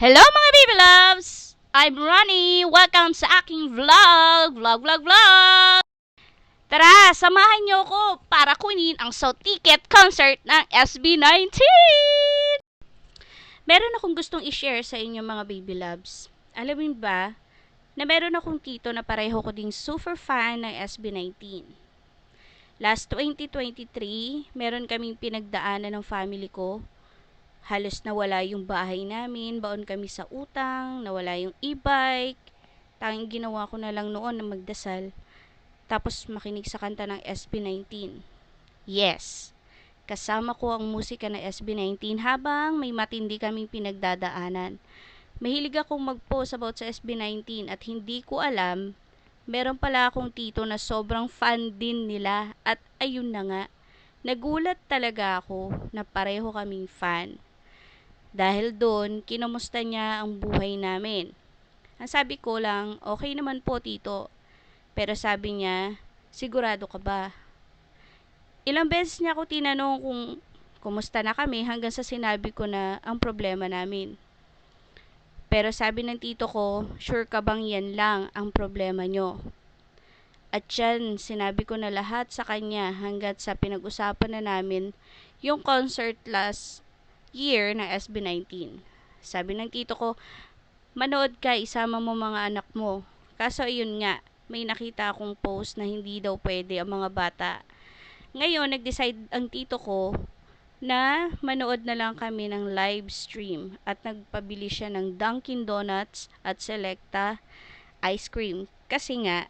Hello mga baby loves! I'm Ronnie! Welcome sa aking vlog! Tara, samahan niyo ako para kunin ang South Ticket concert ng SB19! Meron akong gustong i-share sa inyo mga baby loves. Alam mo ba na meron akong tito na pareho ko ding super fan ng SB19. Last 2023, meron kaming pinagdaanan ng family ko. Halos nawala yung bahay namin, baon kami sa utang, nawala yung e-bike. Tanging ginawa ko na lang noon na magdasal, tapos makinig sa kanta ng SB19. Yes, kasama ko ang musika ng SB19 habang may matindi kaming pinagdadaanan. Mahilig akong mag-post about sa SB19 at hindi ko alam, meron pala akong tito na sobrang fan din nila at ayun na nga, nagulat talaga ako na pareho kaming fan. Dahil doon, kinumusta niya ang buhay namin. Ang sabi ko lang, okay naman po tito. Pero sabi niya, sigurado ka ba? Ilang beses niya ako tinanong kung kumusta na kami hanggang sa sinabi ko na ang problema namin. Pero sabi ng tito ko, sure ka bang yan lang ang problema nyo? At yan, sinabi ko na lahat sa kanya hanggat sa pinag-usapan na namin yung concert last year ng SB19. Sabi ng tito ko, manood ka, isama mo mga anak mo. Kaso ayun nga, may nakita akong post na hindi daw pwede ang mga bata. Ngayon, nag-decide ang tito ko na manood na lang kami ng live stream at nagpabili siya ng Dunkin Donuts at Selecta ice cream. Kasi nga,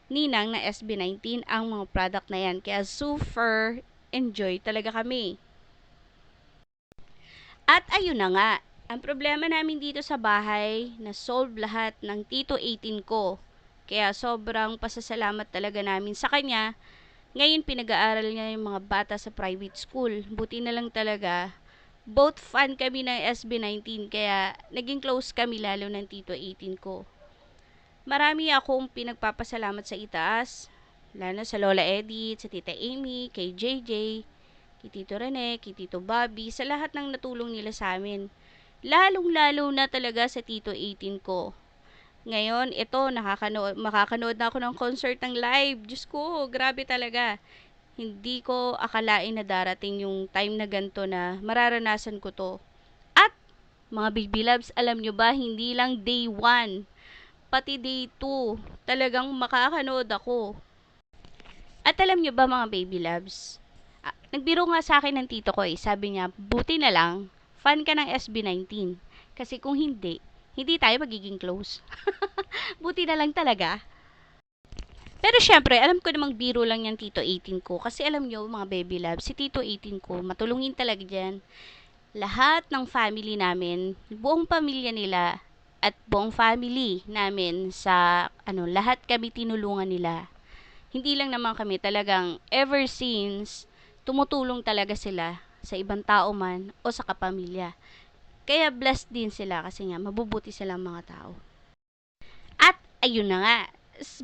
ninang na SB19 ang mga product na yan. Kaya super enjoy talaga kami. At ayun na nga, ang problema namin dito sa bahay, na-solve lahat ng Tito 18 ko. Kaya sobrang pasasalamat talaga namin sa kanya. Ngayon pinag-aaral niya yung mga bata sa private school. Buti na lang talaga, both fan kami ng SB19 kaya naging close kami lalo ng Tito 18 ko. Marami akong pinagpapasalamat sa itaas, lalo sa Lola Edith, sa Tita Amy, kay JJ, kay Tito Rene, kay Tito Bobby, sa lahat ng natulong nila sa amin. Lalong-lalo na talaga sa Tito 18 ko. Ngayon, ito, makakanood na ako ng concert ng live. Diyos ko, grabe talaga. Hindi ko akalain na darating yung time na ganito na mararanasan ko to. At, mga baby loves, alam nyo ba, hindi lang day 1, pati day 2, talagang makakanood ako. At alam nyo ba mga baby loves, nagbiro nga sa akin ng tito ko sabi niya, buti na lang, fan ka ng SB19. Kasi kung hindi, hindi tayo magiging close. Buti na lang talaga. Pero syempre, alam ko namang biro lang yan Tito 18 ko. Kasi alam nyo, mga baby love, si Tito 18 ko, matulungin talaga dyan. Lahat ng family namin, buong pamilya nila, at buong family namin sa, lahat kami tinulungan nila. Hindi lang naman kami, talagang ever since, tumutulong talaga sila sa ibang tao man o sa kapamilya. Kaya blessed din sila kasi nga mabubuti silang mga tao. At ayun na nga,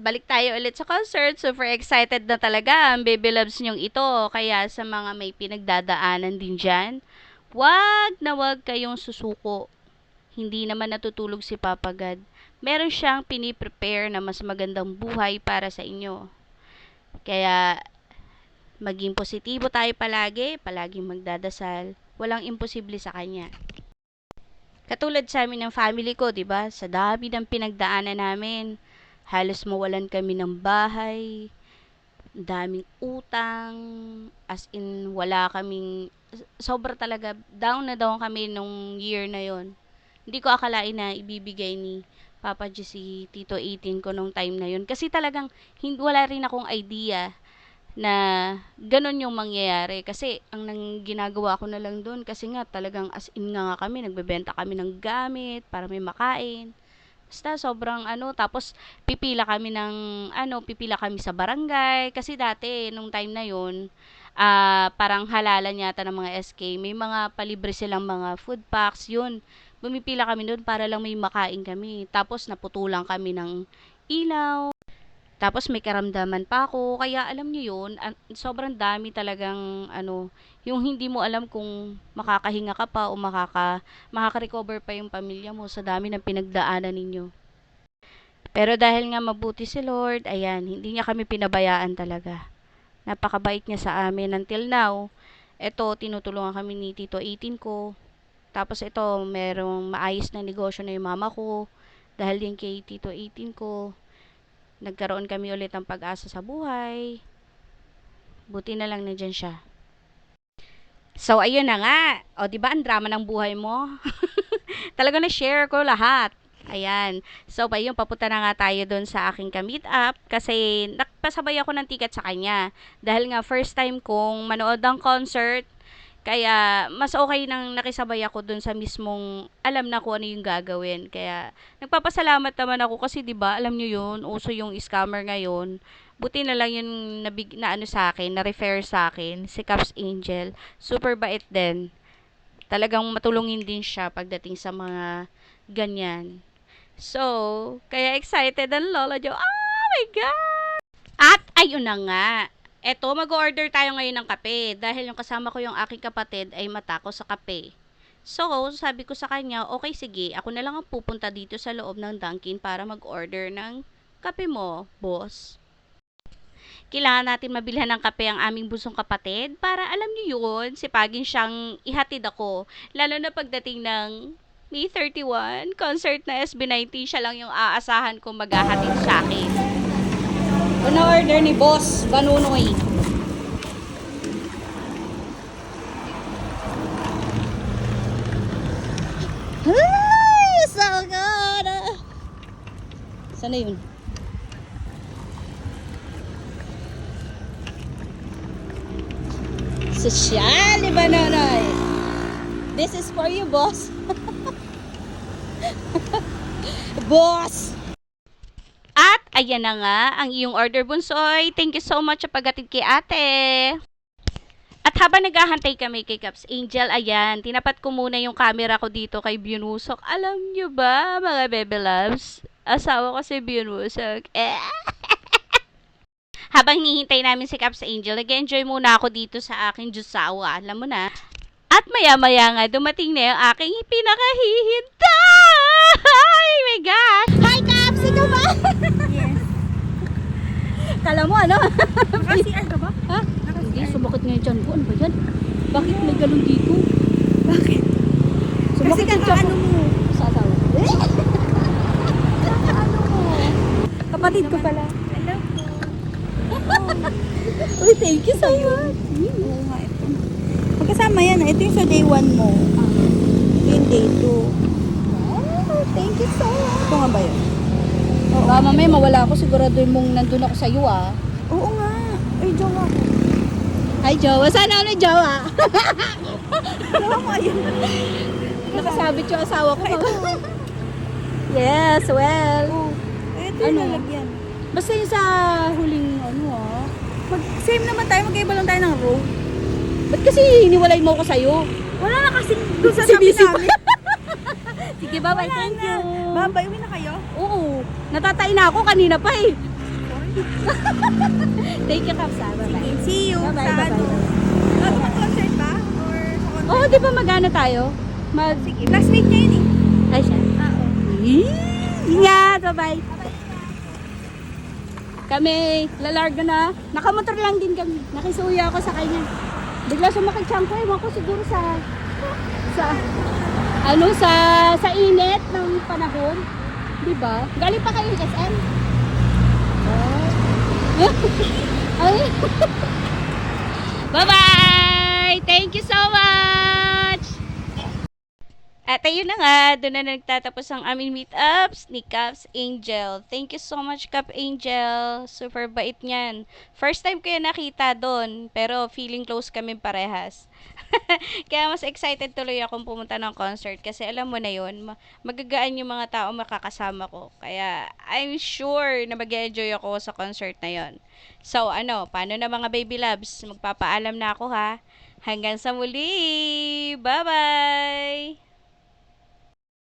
balik tayo ulit sa concert. Super excited na talaga ang baby loves nyong ito. Kaya sa mga may pinagdadaanan din dyan, wag kayong susuko. Hindi naman natutulog si Papa God. Meron siyang piniprepare na mas magandang buhay para sa inyo. Kaya maging positibo tayo palagi, palaging magdadasal. Walang imposible sa Kanya. Katulad sa amin ng family ko, 'di ba? Sa dami ng pinagdaanan namin, halos mawalan kami ng bahay, daming utang, as in wala kaming sobra talaga down na down kami nung year na 'yon. Hindi ko akalain na ibibigay ni Papa G si Tito 18 ko nung time na 'yon kasi talagang hindi wala rin akong idea na ganun yung mangyayari. Kasi ang ginagawa ko na lang doon, kasi nga talagang as in nga kami, nagbebenta kami ng gamit para may makain. Basta sobrang tapos pipila kami sa barangay. Kasi dati, nung time na yun, parang halalan yata ng mga SK, may mga palibre silang mga food packs, yun. Bumipila kami doon para lang may makain kami. Tapos naputulang kami ng ilaw. Tapos may karamdaman pa ako, kaya alam niyo yun, sobrang dami talagang ano, yung hindi mo alam kung makakahinga ka pa o makaka-recover pa yung pamilya mo sa dami ng pinagdaanan ninyo. Pero dahil nga mabuti si Lord, ayan, hindi niya kami pinabayaan talaga. Napakabait niya sa amin until now. Ito, tinutulungan kami ni Tito 18 ko. Tapos ito, merong maayos na negosyo na yung mama ko. Dahil din kay Tito 18 ko, nagkaroon kami ulit ng pag-asa sa buhay. Buti na lang nandiyan siya. So, ayun na nga. O, di ba ang drama ng buhay mo? Talaga na-share ko lahat. Ayan. So, ba yun, papunta na nga tayo doon sa aking ka-meet up kasi nakapasabay ako ng ticket sa kanya. Dahil nga, first time kong manood ng concert, kaya mas okay nang nakisabay ako doon sa mismong alam na kung ano yung gagawin. Kaya nagpapasalamat naman ako kasi 'di ba, alam niyo 'yun, uso yung scammer ngayon. Buti na lang yung na ano sa akin, na refer sa akin, si Caps Angel. Super bait din. Talagang matulungin din siya pagdating sa mga ganyan. So, kaya excited ang Lola Jo. Oh my God! At ayun na nga. Eto, mag-order tayo ngayon ng kape dahil yung kasama ko yung aking kapatid ay matako sa kape. So, sabi ko sa kanya, okay sige, ako na lang ang pupunta dito sa loob ng Dunkin para mag-order ng kape mo, boss. Kailangan natin mabilhan ng kape ang aming busong kapatid para alam niyo yun, sipagin siyang ihatid ako. Lalo na pagdating ng May 31, concert na SB19, siya lang yung aasahan kong maghahatid sa akin. Ano order ni Boss Banunoy? Ay, so good! Saan na yun? Sosyal ni Banunoy. This is for you, boss. Boss! At ayan na nga ang iyong order, Bunsoy. Thank you so much sa paghatid kay ate. At habang naghahantay kami kay Caps Angel, ayan, tinapat ko muna yung camera ko dito kay Biyunusok. Alam nyo ba, mga bebe loves, asawa ko si Biyunusok. Habang hinihintay namin si Caps Angel, nag-enjoy muna ako dito sa aking jusawa. Alam mo na. At maya-maya nga, dumating na yung aking pinakahihintay! Oh my gosh! Hi, Caps! Ikaw ba? Yes. Kala mo, ano? Naka-CR ka ba? Ha? Hindi, sumakit nga yung tiyan ko. Ano ba yan? Bakit may galon dito? Bakit? Kasi Sumakit yung tiyan kakaano ko. mo. Sa asawa. Kakaano mo. Kapatid ko pala. Hello po. Uy, thank you so much. Oo nga ito. Magkasama yan. Ito yung sa day 1 mo. Ito yung day 2. Oh, thank you so much. Ito nga ba yun? Baka mamaya mawala ako, siguraduhin mong nandun ako sa iyo ah. Oo nga. Ay, jowa ko. Hi, Jowa. Sana ano, Jowa? Jowa mo, ayun. Nakasabit yung asawa ko. Yes, well. Oo. Ito yung Ano? lalagyan. Basta yung sa huling ano ah. Same naman tayo. Magkaiba lang tayo ng row. Ba't kasi hiniwalay mo ko sa'yo? Wala na kasi doon sa Kasi sabi busy pa. namin. Sige, bye-bye. Wala Thank na. you. Babay, uwi na kayo? Oo. Natatay na ako kanina pa eh. Thank you, Kapsa. Bye-bye. See you Bye-bye, sa bye-bye. ano. Mag-concert ba? Or sa concert? Oh, di ba magana tayo? Sige, classmate niya yun eh. Ay, siya. Oo. Ingat. Bye-bye. Kami, lalarga na. Nakamotor lang din kami. Nakisuya ako sa kanya. Bigla sumakit siyang ko. Ewan ko siguro sa sa init ng panahon. Di ba? Galing pa kayo SM? Ay. Bye-bye! Thank you so much! At ayun na nga, doon na nagtatapos ang aming meetups ni Caps Angel. Thank you so much, Cap Angel. Super bait niyan. First time ko yan nakita doon, pero feeling close kami parehas. Kaya mas excited tuloy akong pumunta ng concert kasi alam mo na yun, magagaan yung mga tao makakasama ko. Kaya I'm sure na mag-enjoy ako sa concert na yon. So ano, paano na mga baby loves? Magpapaalam na ako ha. Hanggang sa muli! Bye-bye!